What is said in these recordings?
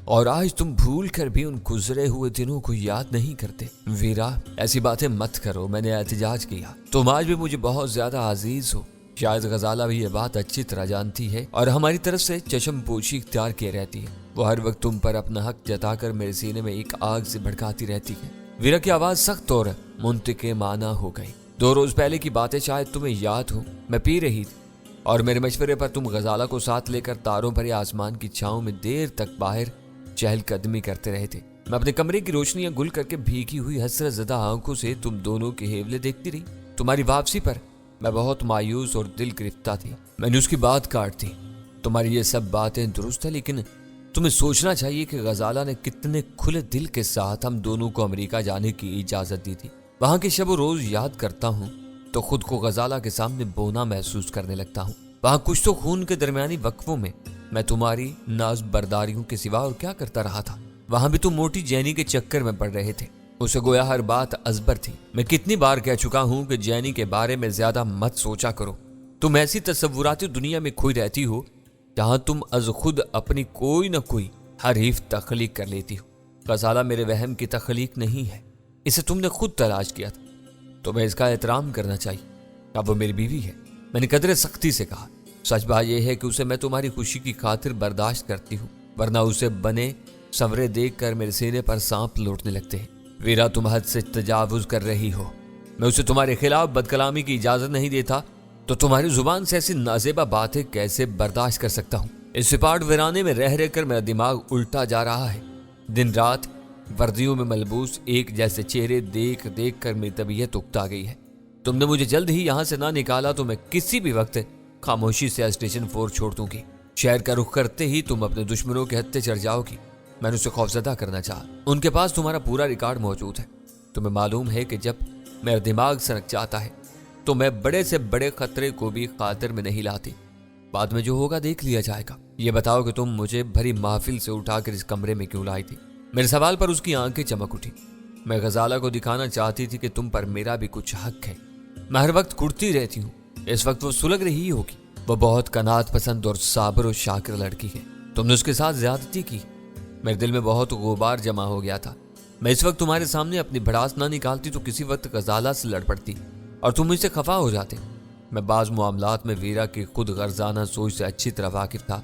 اور آج تم بھول کر بھی ان گزرے ہوئے دنوں کو یاد نہیں کرتے۔ ویرا ایسی باتیں مت کرو، میں نے احتجاج کیا، تم آج بھی مجھے بہت زیادہ عزیز ہو۔ شاید غزالہ بھی یہ بات اچھی طرح جانتی ہے اور ہماری طرف سے چشم پوشی اختیار کیے رہتی ہے۔ وہ ہر وقت تم پر اپنا حق جتا کر میرے سینے میں ایک آگ سے بھڑکاتی رہتی ہے۔ ویرا کی آواز سخت اور منتقمانہ ہو گئی۔ 2 روز پہلے کی باتیں شاید تمہیں یاد ہو۔ میں پی رہی تھی اور میرے مشورے پر تم غزالہ کو ساتھ لے کر تاروں بھرے آسمان کی چھاؤں میں دیر تک باہر چہل قدمی کرتے رہے تھے۔ میں اپنے کمرے کی روشنیاں گل کر کے بھیگی ہوئی حسرت زدہ آنکھوں سے تم دونوں کے ہیولے دیکھتی رہی۔ تمہاری واپسی پر میں بہت مایوس اور دل گرفتہ تھی۔ میں نے اس کی بات کاٹ دی۔ تمہاری یہ سب باتیں درست ہے، لیکن تمہیں سوچنا چاہیے کہ غزالہ نے کتنے کھلے دل کے ساتھ ہم دونوں کو امریکہ جانے کی اجازت دی تھی۔ وہاں کے شب و روز یاد کرتا ہوں تو خود کو غزالہ کے سامنے بونا محسوس کرنے لگتا ہوں۔ وہاں کچھ تو خون کے درمیانی وقفوں میں میں تمہاری ناز برداریوں کے سوا اور کیا کرتا رہا تھا۔ وہاں بھی تم موٹی جینی کے چکر میں پڑ رہے تھے۔ اسے گویا ہر بات ازبر تھی۔ میں کتنی بار کہہ چکا ہوں کہ جینی کے بارے میں زیادہ مت سوچا کرو۔ تم ایسی تصوراتی دنیا میں کھوئی رہتی ہو جہاں تم از خود اپنی کوئی نہ کوئی حریف تخلیق کر لیتی ہو۔ غزالہ میرے وہم کی تخلیق نہیں ہے، اسے تم نے خود تلاش کیا تھا، تمہیں اس کا احترام کرنا چاہیے۔ اب وہ میری بیوی ہے۔ میں نے قدرے سختی سے کہا۔ سچ بات یہ ہے کہ اسے میں تمہاری خوشی کی خاطر برداشت کرتی ہوں، ورنہ اسے بنے سورے دیکھ کر میرے سینے پر سانپ لوٹنے لگتے ہیں۔ ویرا تم حد سے تجاوز کر رہی ہو۔ میں اسے تمہارے خلاف بد کلامی کی اجازت نہیں دیتا تو تمہاری زبان سے ایسی نازیبا باتیں کیسے برداشت کر سکتا ہوں؟ اس سپاٹ ویرانے میں رہ کر میرا دماغ الٹا جا رہا ہے۔ دن رات وردیوں میں ملبوس ایک جیسے چہرے دیکھ دیکھ کر میری طبیعت اکتا گئی ہے۔ تم نے مجھے جلد ہی یہاں سے نہ نکالا تو میں کسی بھی وقت خاموشی سے اسٹیشن 4 چھوڑ دوں گی۔ شہر کا رخ کرتے ہی تم اپنے دشمنوں کے ہتھے چڑھ جاؤ گی۔ میں نے اسے خوفزدہ کرنا چاہا۔ ان کے پاس تمہارا پورا ریکارڈ موجود ہے۔ تمہیں معلوم ہے کہ جب میرا دماغ سنک جاتا ہے تو میں بڑے سے بڑے خطرے کو بھی خاطر میں نہیں لاتی۔ بعد میں جو ہوگا دیکھ لیا جائے گا۔ یہ بتاؤ کہ تم مجھے بھری محفل سے اٹھا کر اس کمرے میں کیوں لائی تھی؟ میرے سوال پر اس کی آنکھیں چمک اٹھی۔ میں غزالہ کو دکھانا چاہتی تھی کہ تم پر میرا بھی کچھ حق ہے۔ میں ہر وقت کڑتی رہتی ہوں، اس وقت وہ سلگ رہی ہوگی۔ وہ بہت قناعت پسند اور صابر و شاکر لڑکی ہے۔ تم نے اس کے ساتھ زیادتی کی۔ میرے دل میں بہت غبار جمع ہو گیا تھا۔ میں اس وقت تمہارے سامنے اپنی بھڑاس نہ نکالتی تو کسی وقت غزالہ سے لڑ پڑتی اور تم مجھ سے خفا ہو جاتے۔ میں بعض معاملات میں ویرا کی خود غرضانہ سوچ سے اچھی طرح واقف تھا۔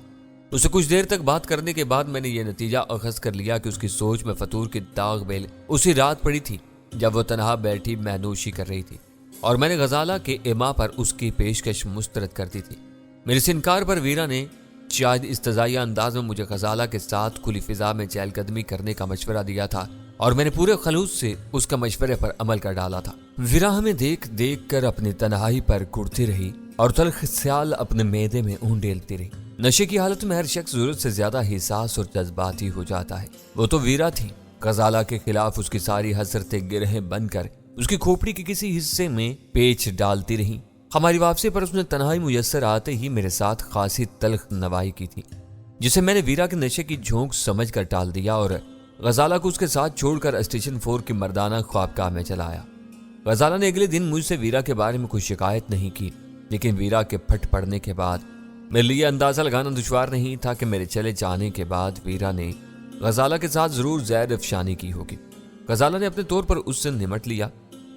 اسے کچھ دیر تک بات کرنے کے بعد میں نے یہ نتیجہ اخذ کر لیا کہ اس کی سوچ میں فطور کی داغ بیل اسی رات پڑی تھی جب وہ تنہا بیٹھی مہنوشی کر رہی تھی اور میں نے غزالہ کے ایما پر اس کی پیشکش مسترد کر دی تھی۔ میرے اس انکار پر ویرا نے شاید استضائیہ انداز میں مجھے غزالہ کے ساتھ کھلی فضا میں چہل قدمی کرنے کا مشورہ دیا تھا اور میں نے پورے خلوص سے اس کا مشورے پر عمل کر ڈالا تھا۔ ویرا ہمیں دیکھ دیکھ کر اپنی تنہائی پر کڑتی رہی اور تلخ خیال اپنے معدے میں ڈیلتی رہی۔ نشے کی حالت میں ہر شخص ضرورت سے زیادہ حساس اور جذباتی ہو جاتا ہے۔ وہ تو ویرا تھی۔ غزالہ کے خلاف اس کی ساری حسرتیں گرہیں بن کر اس کی کھوپڑی کے کسی حصے میں پیچ ڈالتی رہی۔ ہماری واپسی پر اس نے تنہائی میسر آتے ہی میرے ساتھ خاصی تلخ نوائی کی تھی، جسے میں نے ویرا کے نشے کی جھونک سمجھ کر ٹال دیا اور غزالہ کو اس کے ساتھ چھوڑ کر اسٹیشن 4 کی مردانہ خوابگاہ میں چلا آیا۔ غزالہ نے اگلے دن مجھ سے ویرا کے بارے میں کوئی شکایت نہیں کی، لیکن ویرا کے پھٹ پڑنے کے بعد میرے لیے اندازہ لگانا دشوار نہیں تھا کہ میرے چلے جانے کے بعد ویرا نے غزالہ کے ساتھ ضرور زہر افشانی کی ہوگی۔ غزالہ نے اپنے طور پر اس سے نمٹ لیا۔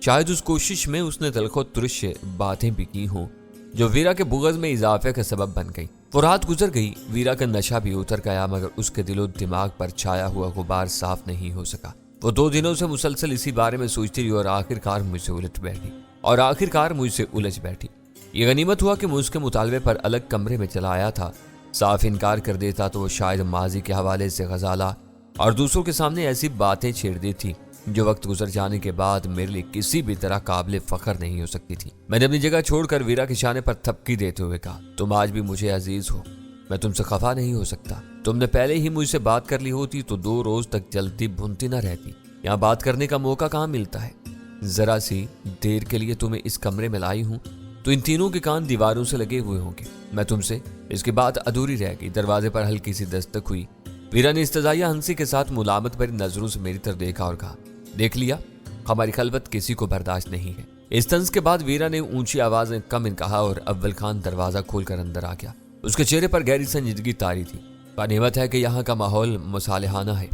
شاید اس کوشش میں اس نے تلخ و ترش باتیں بھی کی ہوں جو ویرا کے بغض میں اضافے کا سبب بن گئی۔ وہ رات گزر گئی، ویرا کا نشہ بھی اتر گیا، مگر اس کے دل و دماغ پر چھایا ہوا غبار صاف نہیں ہو سکا۔ وہ 2 دنوں سے مسلسل اسی بارے میں سوچتی رہی اور آخرکار مجھ سے الجھ بیٹھی۔ یہ غنیمت ہوا کہ میں اس کے مطالبے پر الگ کمرے میں چلا آیا تھا۔ صاف انکار کر دیتا تو وہ شاید ماضی کے حوالے سے غزالہ اور دوسروں کے سامنے ایسی باتیں چھیڑ دی تھی جو وقت گزر جانے کے بعد میرے لیے کسی بھی طرح قابل فخر نہیں ہو سکتی تھی۔ میں نے اپنی جگہ چھوڑ کر ویرا کے شانے پر تھپکی دیتے ہوئے کہا، تم آج بھی مجھے عزیز ہو، میں تم سے خفا نہیں ہو سکتا۔ تم نے پہلے ہی مجھ سے بات کر لی ہوتی تو 2 روز تک جلتی بھنتی نہ رہتی۔ یہاں بات کرنے کا موقع کہاں ملتا ہے؟ ذرا سی دیر کے لیے تمہیں اس کمرے میں لائی ہوں تو ان تینوں کے کان دیواروں سے لگے ہوئے ہوں گے۔ میں تم سے اس کی بات ادھوری رہ گئی۔ دروازے پر ہلکی سی دستک ہوئی۔ ویرا نے استضائیہ ہنسی کے ساتھ ملامت بھری نظروں سے میری طرف دیکھا اور کہا، دیکھ لیا، ہماری خلوت کسی کو برداشت نہیں ہے۔ اس طنز کے بعد ویرا نے اونچی آواز میں کم کہا اور اول خان دروازہ کھول کر اندر آ گیا۔ اس کے چہرے پر گہری سنجیدگی طاری تھی۔ गनीमत है कि यहाँ का माहौल मुसालिहाना है,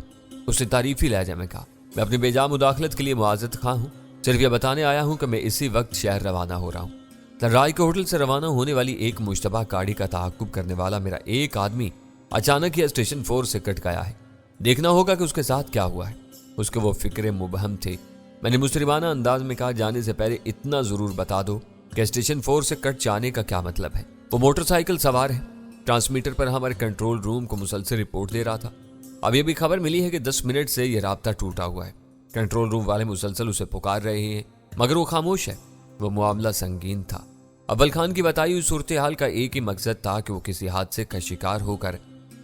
उसने तारीफी लहजे में कहा। मैं अपनी बेजा मुदाखलत के लिए मुआज़त खां हूँ, सिर्फ यह बताने आया हूँ कि मैं इसी वक्त शहर रवाना हो रहा हूँ। धनराज के होटल से रवाना होने वाली एक मुश्तबा गाड़ी का ताक़ुब करने वाला मेरा एक आदमी अचानक ही स्टेशन 4 से कट गया है। देखना होगा कि उसके साथ क्या हुआ है। उसके वो फिक्रे मुबहम थे। मैंने मुस्लिमाना अंदाज में कहा, जाने से पहले इतना ज़रूर बता दो कि स्टेशन 4 से कट जाने का क्या मतलब है। वो मोटरसाइकिल सवार है, ट्रांसमीटर पर हमारे कंट्रोल रूम को मुसलसल रिपोर्ट दे रहा था। अब ये भी खबर मिली है कि 10 मिनट से यह राब्ता टूटा हुआ है। कंट्रोल रूम वाले मुसलसल उसे पुकार रहे हैं, मगर वो खामोश है। वो मामला संगीन था। अव्वल खान की बताई हुई सूरत हाल का एक ही मकसद था कि वो किसी हादसे का शिकार होकर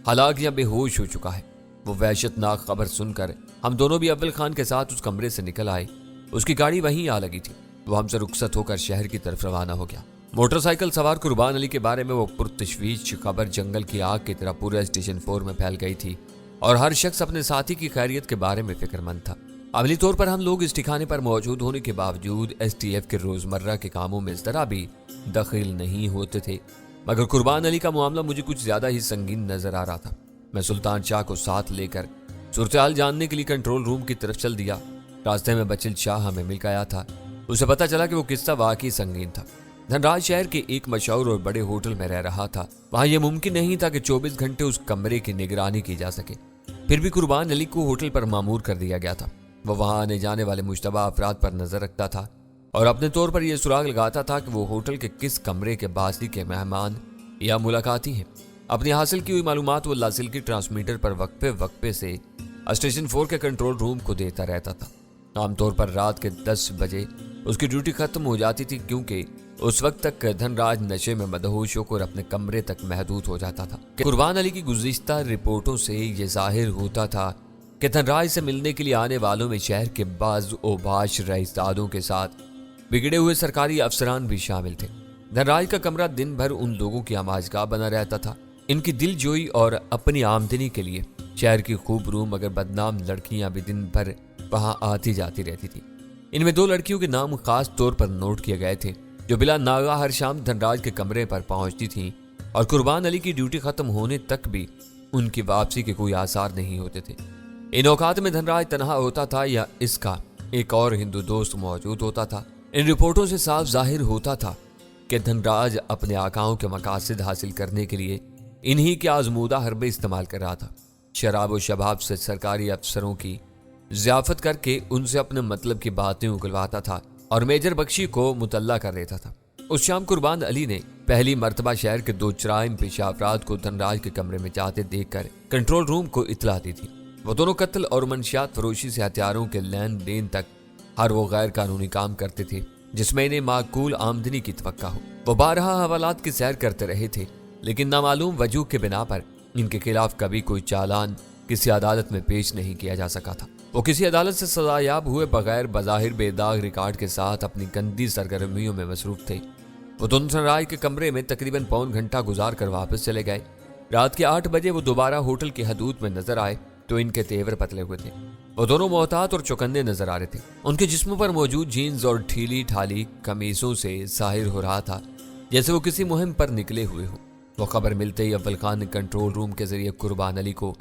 हलाक या बेहोश हो चुका है। वो वहशतनाक खबर सुनकर हम दोनों भी अव्वल खान के साथ उस कमरे से निकल आए। उसकी गाड़ी वहीं आ लगी थी। वो हमसे रुखसत होकर शहर की तरफ रवाना हो गया। मोटरसाइकिल सवार कुर्बान अली के बारे में वो पुरतशवीश खबर जंगल की आग की तरह पूरे स्टेशन 4 में फैल गई थी और हर शख्स अपने साथी की खैरियत के बारे में फिक्रमंद था। अमली तौर पर हम लोग इस ठिकाने पर मौजूद होने के बावजूद STF के रोजमर्रा के कामों में इस तरह भी दखिल नहीं होते थे, मगर कुर्बान अली का मामला मुझे कुछ ज्यादा ही संगीन नजर आ रहा था। मैं सुल्तान शाह को साथ लेकर सूरत-ए-हाल जानने के लिए कंट्रोल रूम की तरफ चल दिया। रास्ते में बचिल शाह हमें मिल गया था। उसे पता चला कि वो किस्सा वाकई संगीन था। धनराज शहर के एक मशहूर और बड़े होटल में रह रहा था। वहां यह मुमकिन नहीं था कि 24 घंटे उस कमरे की निगरानी की जा सके। फिर भी कुर्बान अली को होटल पर मामूर कर दिया गया था। वो वहां आने जाने वाले मुश्तबा अफराद पर नजर रखता था और अपने तौर पर यह सुराग लगाता था कि वो होटल के किस कमरे के बासी के मेहमान या मुलाकाती हैं। अपनी हासिल की हुई मालूमात वो लासिल की ट्रांसमीटर पर वक्फे वक्फे से स्टेशन 4 के कंट्रोल रूम को देता रहता था। आमतौर पर रात के 10 बजे उसकी ड्यूटी खत्म हो जाती थी, क्योंकि उस वक्त तक धनराज नशे में मदहोश होकर अपने कमरे तक महदूद हो जाता था। कुर्बान अली की गुज़िश्ता रिपोर्टों से ये जाहिर होता था कि धनराज से मिलने के लिए आने वालों में शहर के बाज ओबाश रईसदादों के साथ बिगड़े हुए सरकारी अफसरान भी शामिल थे। धनराज का कमरा दिन भर उन लोगों की आमाजगाह बना रहता था। इनकी दिलजोई और अपनी आमदनी के लिए शहर की खूबरू मगर बदनाम लड़कियां भी दिन भर वहां आती जाती रहती थी। इनमें 2 लड़कियों के नाम खास तौर पर नोट किए गए थे, जो बिला नागा हर शाम धनराज के कमरे पर पहुंचती थीं और कुर्बान अली की ड्यूटी खत्म होने तक भी उनकी वापसी के कोई आसार नहीं होते थे। इन औकात में धनराज तनहा होता था या इसका एक और हिंदू दोस्त मौजूद होता था। इन रिपोर्टों से साफ जाहिर होता था कि धनराज अपने आकाओं के मकासद हासिल करने के लिए इन्हीं के आजमूदा हरबे इस्तेमाल कर रहा था। शराब और शबाब से सरकारी अफसरों की ज़ियाफत करके उनसे अपने मतलब की बातें उगलवाता था और मेजर बख्शी को मुतल्ला कर देता था। उस शाम कुर्बान अली ने पहली मर्तबा शहर के 2 जराइम पेशा अफराद को धनराज के कमरे में जाते देखकर कंट्रोल रूम को इतला दी थी। वो दोनों कत्ल और मंशियात फरोशी से हथियारों के लेन देन तक हर वो गैर कानूनी काम करते थे जिसमें इन्हें माकूल आमदनी की तवक्का हो। वो 12 हवालात की सैर करते रहे थे, लेकिन नामालूम वजूह के बिना पर इनके खिलाफ कभी कोई चालान किसी अदालत में पेश नहीं किया जा सका था। वो किसी अदालत से सजायाब हुए बगैर बज़ाहिर बेदाग रिकॉर्ड के साथ अपनी गंदी सरगर्मियों में मसरूफ थे। वो धनराज के कमरे में तकरीबन पौन घंटा गुजार कर वापस चले गए। रात के 8 बजे वो दोबारा होटल की हदूद में नजर आए तो इनके तेवर पतले हुए थे। वो दोनों मोहतात और चौकन्ने नजर आ रहे थे। उनके जिस्मों पर मौजूद जीन्स और ढीली ढाली कमीजों से जाहिर हो रहा था जैसे वो किसी मुहिम पर निकले हुए हो। वो खबर मिलते ही अव्वल खान ने कंट्रोल रूम के जरिए कुर्बान अली को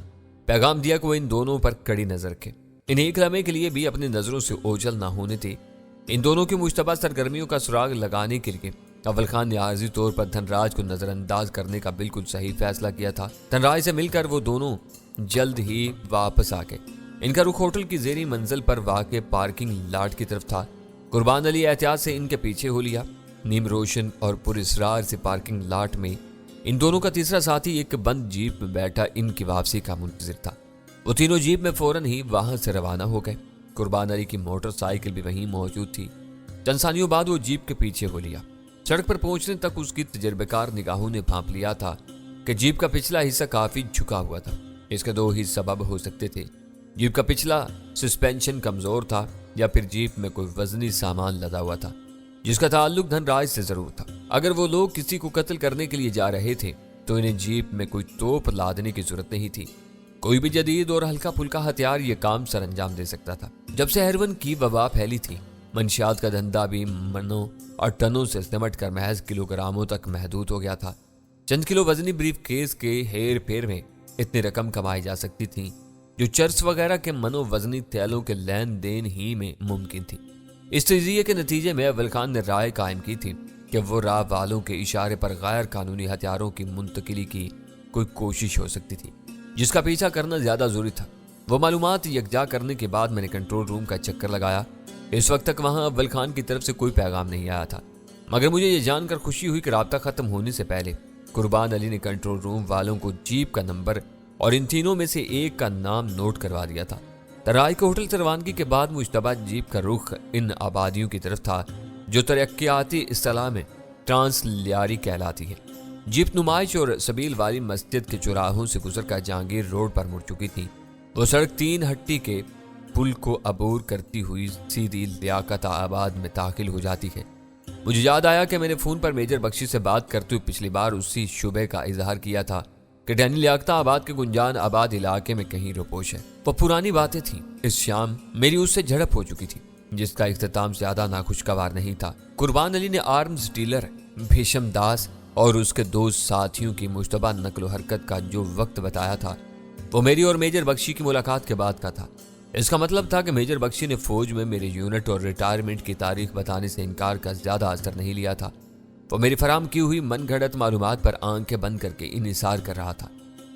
पैगाम दिया कि वो इन दोनों पर कड़ी नजर रखे। इन्हें एक लम्हे के लिए भी अपनी नजरों से ओझल ना होने थे। इन दोनों की मुश्तबा सरगर्मियों का सुराग लगाने के लिए अव्वल खान ने आर्जी तौर पर धनराज को नजरअंदाज करने का बिल्कुल सही फैसला किया था। धनराज से मिलकर वो दोनों जल्द ही वापस आ गए। इनका रुख होटल की जेरी मंजिल पर वाक़ पार्किंग लाट की तरफ था। कुर्बान अली एहतियात से इनके पीछे हो लिया। नीम रोशन और पुरस्रार से पार्किंग लाट में इन दोनों का तीसरा साथी एक बंद जीप में बैठा इनकी वापसी का मुंतजिर था। वो तीनों जीप में फौरन ही वहां से रवाना हो गए। कुर्बान अली की मोटरसाइकिल भी वहीं मौजूद थी। चंद सानियों बाद वो जीप के पीछे हो लिया। सड़क पर पहुंचने तक उसकी तजर्बेकार निगाहों ने भांप लिया था कि जीप का पिछला हिस्सा काफी झुका हुआ था। इसके 2 ही सबब हो सकते थे। जीप का पिछला सस्पेंशन कमजोर था या फिर जीप में कोई वजनी सामान लदा हुआ था जिसका ताल्लुक धनराज से जरूर था। अगर वो लोग किसी को कत्ल करने के लिए जा रहे थे तो इन्हें जीप में कोई तोप लादने की जरूरत नहीं थी। कोई भी जदीद और हल्का फुल्का हथियार ये काम सर अंजाम दे सकता था। जब से हेरोइन की वबा फैली थी, मंशियात का धंधा भी मनों और टनों से सिमट कर महज किलोग्रामों तक महदूद हो गया था। चंद किलो वजनी ब्रीफ केस के हेर फेर में इतनी रकम कमाई जा सकती थी जो चर्च वगैरह के मनोवजनी तेलों के लेन देन ही में मुमकिन थी। इस तजिए के नतीजे में अव्वल खान ने राय कायम की थी कि वो राह वालों के इशारे पर गैर कानूनी हथियारों की मुंतकिली की कोई कोशिश हो सकती थी जिसका पीछा करना ज्यादा जरूरी था। वो मालूमात यकजा करने के बाद मैंने कंट्रोल रूम का चक्कर लगाया। इस वक्त तक वहां अव्वल खान की तरफ से कोई पैगाम नहीं आया था, मगर मुझे ये जानकर खुशी हुई कि राब्ता खत्म होने से पहले कुर्बान अली ने कंट्रोल रूम वालों को जीप का नंबर और इन तीनों में से एक का नाम नोट करवा दिया था। तराई के होटल से रवानगी के बाद मुश्तबा जीप का रुख इन आबादियों की तरफ था जो तरक्याती इस्तिलाह में ट्रांसलियारी कहलाती है। जीप नुमाइश और सबील वाली मस्जिद के चौराहों से गुजरकर जहांगीर रोड पर मुड़ चुकी थी। वो सड़क 3 हट्टी के पुल को अबूर करती हुई सीधी लियाकत आबाद में दाखिल हो जाती है। मुझे याद आया कि मैंने फोन पर मेजर बख्शी से बात करते हुए पिछली बार उसी शुबे का इजहार किया था कि डैनी लियाकता आबाद के गुंजान आबाद इलाके में कहीं रोपोश है। वो पुरानी बातें थी। इस शाम मेरी उससे झड़प हो चुकी थी जिसका इख्तिताम ज्यादा नाखुशगवार नहीं था। कुर्बान अली ने आर्म्स डीलर भीषम दास और उसके 2 साथियों की मुश्तबा नकलो हरकत का जो वक्त बताया था वो मेरी और मेजर बख्शी की मुलाकात के बाद का था। इसका मतलब था कि मेजर बख्शी ने फौज में मेरे यूनिट और रिटायरमेंट की तारीख बताने से इनकार का ज्यादा असर नहीं लिया था। वो मेरी फराम की हुई मनगढ़ंत मालूमात पर आंखें बंद करके इन्हिसार कर रहा था।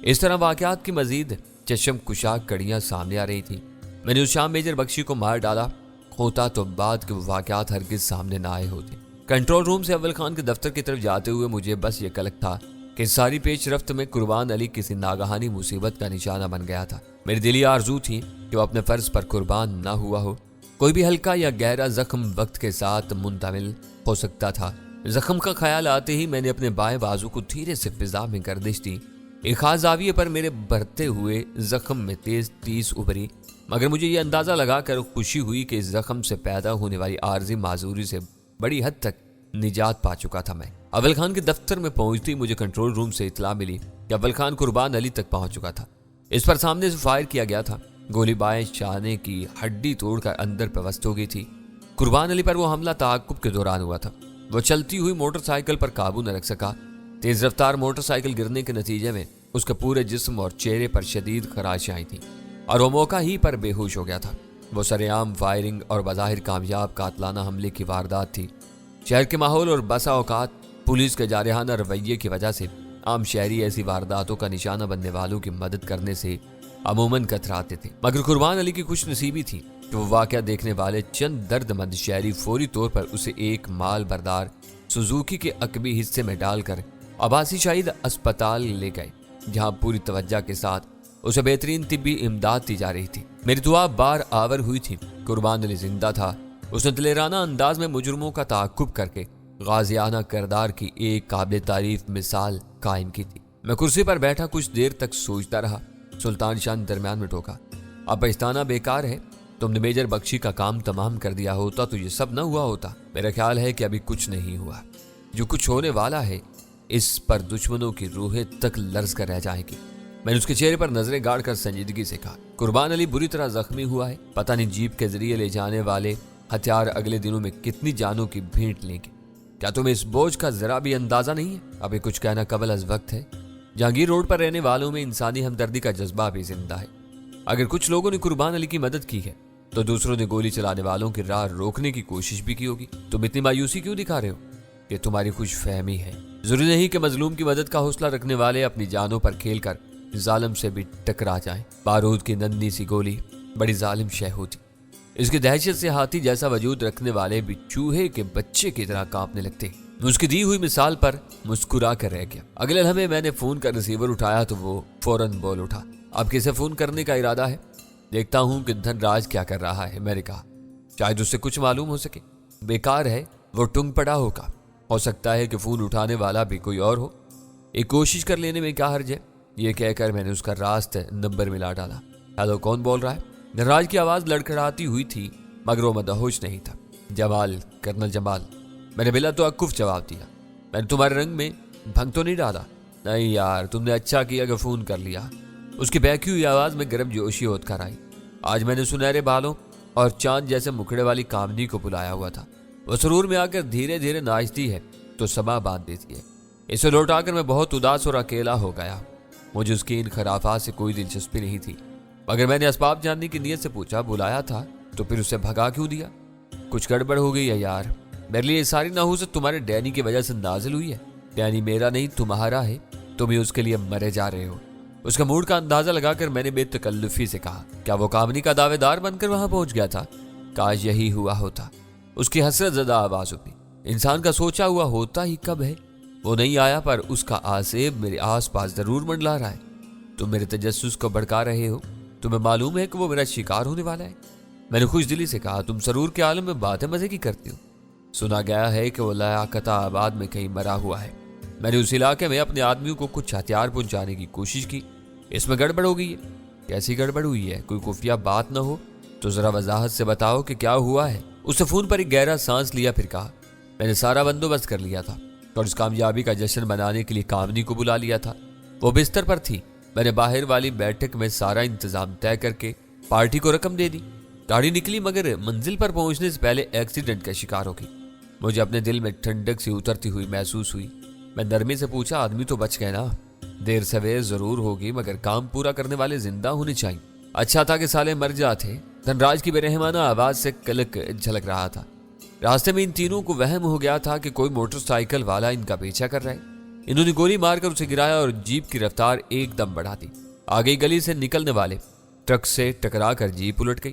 इस तरह वाकयात की मजीद चशम कुशाक कड़ियां सामने आ रही थी। मैंने उस शाम मेजर बख्शी को मार डाला होता तो बाद के वाकयात हरगिज सामने ना आए होते। कंट्रोल रूम से अव्वल खान के दफ्तर की तरफ जाते हुए मुझे बस ये कलक था कि सारी पेश रफ्त में कुर्बान अली किसी नागहानी मुसीबत का निशाना बन गया था। मेरी दिली आरजू थी कि वो अपने फर्ज पर कुर्बान ना हुआ हो। कोई भी हल्का या गहरा जख्म वक्त के साथ मुंतमिल हो सकता था। जख्म का ख्याल आते ही मैंने अपने बाएं बाजू को धीरे से फिजा में गर्दिश दी। एक खास जाविये पर मेरे बढ़ते हुए जख्म में तेज टीस उभरी, मगर मुझे ये अंदाजा लगा कर खुशी हुई कि इस जख्म से पैदा होने वाली आर्जी माजूरी से बड़ी हद तक निजात पा चुका था मैं। अव्वल खान के दफ्तर में पहुंचती मुझे कंट्रोल रूम से इतला मिली कि अव्वल खान कुर्बान अली तक पहुंच चुका था। इस पर सामने से फायर किया गया था। गोली बाएं शाने की हड्डी तोड़कर अंदर प्रवस्त हो गई थी। कुर्बान अली पर वो हमला ताक़ुब के दौरान हुआ था। वो चलती हुई मोटरसाइकिल पर काबू न रख सका। तेज रफ्तार मोटरसाइकिल गिरने के नतीजे में उसके पूरे जिस्म और चेहरे पर शदीद खराशें आई थी और वो मौका ही पर बेहोश हो गया था। वो सरेआम फायरिंग और बज़ाहिर कामयाब कातलाना हमले की वारदात थी। शहर के माहौल और बसा औकात पुलिस के जारहाना रवैये की वजह से आम शहरी ऐसी वारदातों का निशाना बनने वालों की मदद करने से अमूमन कतराते थे, मगर कुर्बान अली की खुश नसीबी थी कि वो वाकया देखने वाले चंद दर्दमंद शहरी फौरी तौर पर उसे एक माल बरदार सुजुकी के अकबी हिस्से में डालकर आबासी शहीद अस्पताल ले गए, जहां पूरी तवज्जो के साथ उसे बेहतरीन तिब्बी इमदाद दी जा रही थी। मेरी दुआ बार आवर हुई थी। कुर्बान अली जिंदा था। उसने दिलेराना अंदाज में मुजरमों का ताक़ुब करके गाजियाना किरदार की एक काबिल तारीफ मिसाल कायम की थी। मैं कुर्सी पर बैठा कुछ देर तक सोचता रहा। सुल्तान शाह ने दरमियान में टोका, अब पछताना बेकार है। तुमने मेजर बख्शी का काम तमाम कर दिया होता तो ये सब न हुआ होता। मेरा ख्याल है कि अभी कुछ नहीं हुआ। जो कुछ होने वाला है इस पर दुश्मनों की रूहें तक लर्ज कर रह जाएगी। मैंने उसके चेहरे पर नजरें गाड़ कर संजीदगी से कहा, कुर्बान अली बुरी तरह जख्मी हुआ है। पता नहीं जीप के जरिए ले जाने वाले हथियार अगले दिनों में कितनी जानों की भेंट लेंगे। क्या तुम्हें इस बोझ का जरा भी अंदाजा नहीं है? अभी कुछ कहना कबल अज वक्त है। जहांगीर रोड पर रहने वालों में इंसानी हमदर्दी का जज्बा भी जिंदा है। अगर कुछ लोगों ने कुर्बान अली की मदद की है तो दूसरों ने गोली चलाने वालों की राह रोकने की कोशिश भी की होगी। तुम इतनी मायूसी क्यों दिखा रहे हो? ये तुम्हारी खुश फहमी है। जरूरी नहीं कि मजलूम की मदद का हौसला रखने वाले अपनी जानों पर खेल कर जालिम से भी टकरा जाएं। बारूद की नन्ही सी गोली बड़ी जालिम शय होती। इसकी दहशत से हाथी जैसा वजूद रखने वाले भी चूहे के बच्चे की तरह कांपने लगते। उसकी दी हुई मिसाल पर मुस्कुरा कर रह गया। अगले लम्हे मैंने फोन का रिसीवर उठाया तो वो फौरन बोल उठा, अब किसे फोन करने का इरादा है? देखता हूं कि धनराज क्या कर रहा है। मैंने कहा, शायद उससे कुछ मालूम हो सके। बेकार है, वो टुंग पड़ा होगा। हो सकता है कि फोन उठाने वाला भी कोई और हो। एक कोशिश कर लेने में क्या हर्ज है? ये कहकर मैंने उसका रास्त नंबर मिला डाला। हेलो, कौन बोल रहा है? धनराज की आवाज लड़खड़ाती हुई थी, मगर वो मदहोश नहीं था। जमाल, कर्नल जमाल। मैंने बिला तो अकुफ जवाब दिया। मैंने तुम्हारे रंग में भंग तो नहीं डाला? नहीं यार, तुमने अच्छा किया कि फोन कर लिया। उसकी बहकी हुई आवाज में गर्म जोशी होत कर आई। आज मैंने सुनहरे बालों और चांद जैसे मुखड़े वाली कामनी को बुलाया हुआ था। वो सरूर में आकर धीरे धीरे नाचती है तो समा बांध देती है। इसे लौटाकर मैं बहुत उदास और अकेला हो गया। مجھے اس کی ان خرافات سے کوئی دلچسپی نہیں تھی، مگر میں نے اسباب جاننے کی نیت سے پوچھا بلایا تھا تو پھر اسے بھگا کیوں دیا؟ کچھ گڑبڑ ہو گئی ہے یار، میرے لیے یہ ساری نحوست تمہارے ڈینی کی وجہ سے نازل ہوئی ہے۔ ڈینی میرا نہیں تمہارا ہے، تم ہی اس کے لیے مرے جا رہے ہو۔ اس کا موڈ کا اندازہ لگا کر میں نے بے تکلفی سے کہا، کیا وہ کامنی کا دعوے دار بن کر وہاں پہنچ گیا تھا؟ کاش یہی ہوا ہوتا۔ اس کی حسرت زدہ آواز اٹھی، انسان کا سوچا ہوا ہوتا ہی کب ہے؟ وہ نہیں آیا پر اس کا آسیب میرے آس پاس ضرور منڈلا رہا ہے۔ تم میرے تجسس کو بھڑکا رہے ہو، تمہیں معلوم ہے کہ وہ میرا شکار ہونے والا ہے۔ میں نے خوش دلی سے کہا، تم سرور کے عالم میں باتیں مزے کی کرتی ہو۔ سنا گیا ہے کہ وہ لیاقت آباد میں کہیں مرا ہوا ہے۔ میں نے اس علاقے میں اپنے آدمیوں کو کچھ ہتھیار پہنچانے کی کوشش کی، اس میں گڑبڑ ہو گئی ہے۔ کیسی گڑبڑ ہوئی ہے؟ کوئی خفیہ بات نہ ہو تو ذرا وضاحت سے بتاؤ کہ کیا ہوا ہے۔ اس نے فون پر ایک گہرا سانس لیا، پھر کہا، میں نے سارا بندوبست کر لیا تھا اور اس کامیابی کا جشن منانے کے لیے کامنی کو بلا لیا تھا۔ وہ بستر پر تھی۔ میں نے باہر والی بیٹھک میں سارا انتظام طے کر کے پارٹی کو رقم دے دی۔ گاڑی نکلی مگر منزل پر پہنچنے سے پہلے ایکسیڈنٹ کا شکار ہو گئی۔ مجھے اپنے دل میں ٹھنڈک سی اترتی ہوئی محسوس ہوئی۔ میں نرمی سے پوچھا، آدمی تو بچ گئے نا؟ دیر سویر ضرور ہوگی مگر کام پورا کرنے والے زندہ ہونے چاہیے۔ اچھا تھا کہ سالے مر جاتے۔ دھنراج کی بے رحمانہ آواز سے کلک جھلک رہا تھا۔ راستے میں ان تینوں کو وہم ہو گیا تھا کہ کوئی موٹر سائیکل والا ان کا پیچھا کر رہا ہے۔ انہوں نے گولی مار کر اسے گرایا اور جیپ کی رفتار ایک دم بڑھا دی۔ آگے گلی سے نکلنے والے ٹرک سے ٹکرا کر جیپ الٹ گئی۔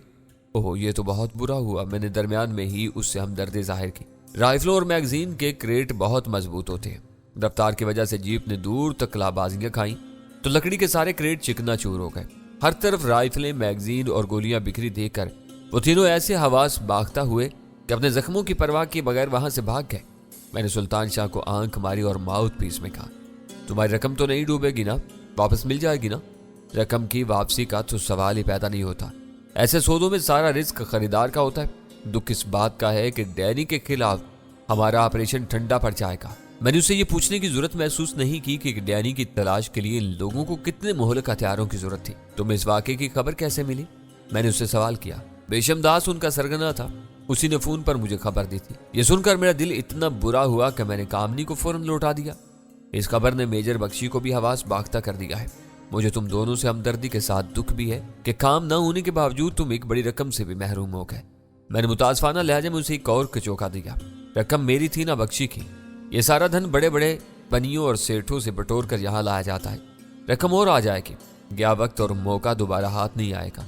اوہ، یہ تو بہت برا ہوا۔ میں نے درمیان میں ہی اس سے ہمدردی ظاہر کی۔ رائفلوں اور میگزین کے کریٹ بہت مضبوط ہوتے ہیں۔ رفتار کی وجہ سے جیپ نے دور تک لابازیاں کھائیں تو لکڑی کے سارے کریٹ چکنا چور ہو گئے۔ ہر طرف رائفلیں، میگزین اور گولیاں بکھری دیکھ کر وہ تینوں ایسے حواس باختہ ہوئے کہ اپنے زخموں کی پرواہ کیے بغیر وہاں سے بھاگ گئے۔ میں نے سلطان شاہ کو آنکھ ماری اور ماؤتھ پیس میں کہا، تمہاری رقم تو نہیں ڈوبے گی نا؟ واپس مل جائے گی نا؟ رقم کی واپسی کا تو سوال ہی پیدا نہیں ہوتا۔ ایسے سودوں میں سارا رزق خریدار کا ہوتا ہے۔ دکھ اس بات کا ہے کہ ڈینی کے خلاف ہمارا آپریشن ٹھنڈا پڑ جائے گا۔ میں نے اسے یہ پوچھنے کی ضرورت محسوس نہیں کی کہ ڈینی کی تلاش کے لیے ان لوگوں کو کتنے مہلک ہتھیاروں کی ضرورت تھی۔ تمہیں اس واقعے کی خبر کیسے ملی؟ میں نے اس سے سوال کیا۔ بیشم داس ان کا سرگنا تھا، اسی نے فون پر مجھے خبر دی تھی۔ یہ سن کر میرا دل اتنا برا ہوا کہ میں نے کامنی کو فوراً لوٹا دیا۔ اس خبر نے میجر بخشی کو بھی حواس باختہ کر دیا ہے۔ مجھے تم دونوں سے ہمدردی کے ساتھ دکھ بھی ہے کہ کام نہ ہونے کے باوجود تم ایک بڑی رقم سے بھی محروم ہو گئے۔ میں نے متاسفانہ لہجے میں اسے ایک اور کچوکا دیا۔ رقم میری تھی نہ بخشی کی۔ یہ سارا دھن بڑے بڑے پنیوں اور سیٹھوں سے بٹور کر یہاں لایا جاتا ہے۔ رقم اور آ جائے گی، گیا وقت اور موقع دوبارہ ہاتھ نہیں آئے گا۔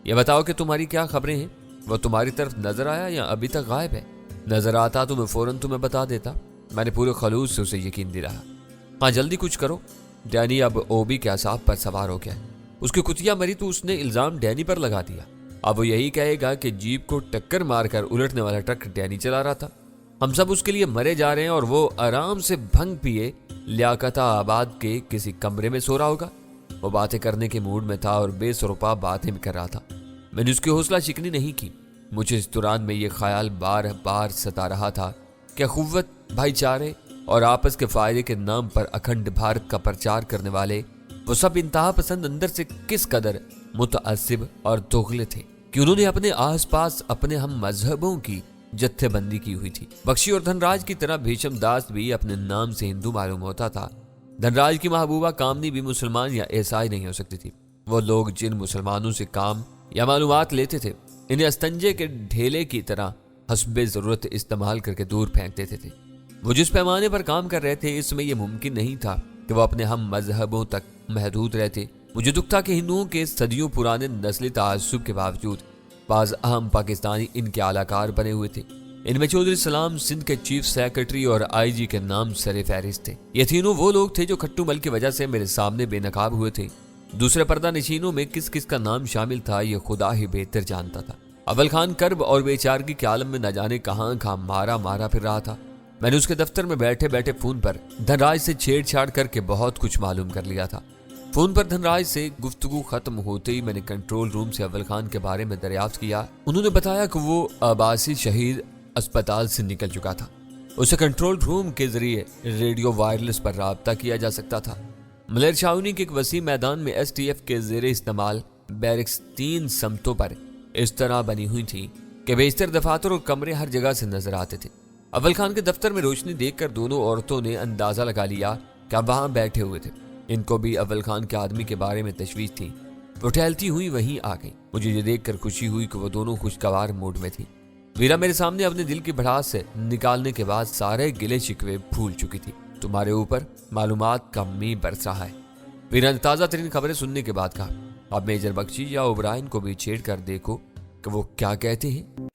یہ بتاؤ کہ تمہاری کیا خبریں ہیں؟ وہ تمہاری طرف نظر آیا یا ابھی تک غائب ہے؟ نظر آتا تو میں فوراً تمہیں بتا دیتا۔ میں نے پورے خلوص سے اسے یقین دلایا۔ ہاں جلدی کچھ کرو۔ ڈینی اب اوبی کے اعصاب پر سوار ہو گیا۔ اس کی کتیا مری تو اس نے الزام ڈینی پر لگا دیا۔ اب وہ یہی کہے گا کہ جیپ کو ٹکر مار کر الٹنے والا ٹرک ڈینی چلا رہا تھا۔ ہم سب اس کے لیے مرے جا رہے ہیں اور وہ آرام سے بھنگ پیے لیاقت آباد کے کسی کمرے میں سو رہا ہوگا۔ وہ باتیں کرنے کے موڈ میں تھا اور بے سروپا باتیں بھی کر رہا تھا۔ میں نے اس کی حوصلہ شکنی نہیں کی۔ مجھے اس دوران میں یہ خیال بار بار ستا رہا تھا کہ اخوت، بھائی چارے اور آپس کے فائدے کے نام پر اکھنڈ بھارت کا پرچار کرنے والے وہ سب انتہا پسند اندر سے کس قدر متعصب اور دوغلے تھے کہ انہوں نے اپنے آس پاس اپنے ہم مذہبوں کی جتھے بندی کی ہوئی تھی۔ بخشی اور دھنراج کی طرح بھیشم داس بھی اپنے نام سے ہندو معلوم ہوتا تھا۔ دھنراج کی محبوبہ کامنی بھی مسلمان یا عیسائی نہیں ہو سکتی تھی۔ وہ لوگ جن مسلمانوں سے کام یا معلومات لیتے تھے انہیں استنجے کے ڈھیلے کی طرح حسب ضرورت استعمال کر کے دور پھینک دیتے تھے۔ وہ جس پیمانے پر کام کر رہے تھے اس میں یہ ممکن نہیں تھا کہ وہ اپنے ہم مذہبوں تک محدود رہتے۔ مجھے دکھ تھا کہ ہندوؤں کے صدیوں پرانے نسلی تعصب کے باوجود بعض اہم پاکستانی ان کے اعلی کار بنے ہوئے تھے۔ ان میں چودھری سلام سندھ کے چیف سیکرٹری اور آئی جی کے نام سر فہرست تھے۔ یہ تینوں وہ لوگ تھے جو کھٹو مل کی وجہ سے میرے سامنے بے نقاب ہوئے تھے۔ دوسرے پردہ نشینوں میں کس کس کا نام شامل تھا یہ خدا ہی بہتر جانتا تھا۔ اول خان کرب اور بے چارگی کے عالم میں نہ جانے کہاں مارا پھر رہا تھا۔ میں نے اس کے دفتر میں بیٹھے بیٹھے فون پر دھنراج سے چھیڑ چھاڑ کر کے بہت کچھ معلوم کر لیا تھا۔ فون پر دھنراج سے گفتگو ختم ہوتے ہی میں نے کنٹرول روم سے اول خان کے بارے میں دریافت کیا۔ انہوں نے بتایا کہ وہ عباسی شہید اسپتال سے نکل چکا تھا۔ اسے کنٹرول روم کے ذریعے ریڈیو وائرلیس پر رابطہ کیا جا سکتا تھا۔ ملیر چھاونی کے ایک وسیع میدان میں ایس ٹی ایف کے زیر استعمال بیرکس 3 سمتوں پر اس طرح بنی ہوئی تھی کہ بیشتر دفاتر اور کمرے ہر جگہ سے نظر آتے تھے۔ اول خان کے دفتر میں روشنی دیکھ کر دونوں عورتوں نے اندازہ لگا لیا کہ اب وہاں بیٹھے ہوئے تھے۔ इनको भी अव्वल खान के आदमी के बारे में तशवीश थी। वो टहलती हुई वहीं आ गई। मुझे ये देखकर खुशी हुई कि वो दोनों खुशगवार मूड में थी। वीरा मेरे सामने अपने दिल की भड़ास से निकालने के बाद सारे गिले शिकवे भूल चुकी थी। तुम्हारे ऊपर मालूमात का मींह बरस रहा है। वीरा ने ताज़ा तरीन खबरें सुनने के बाद कहा, अब मेजर बख्शी या ओबरायन को भी छेड़ कर देखो कि वो क्या कहते हैं।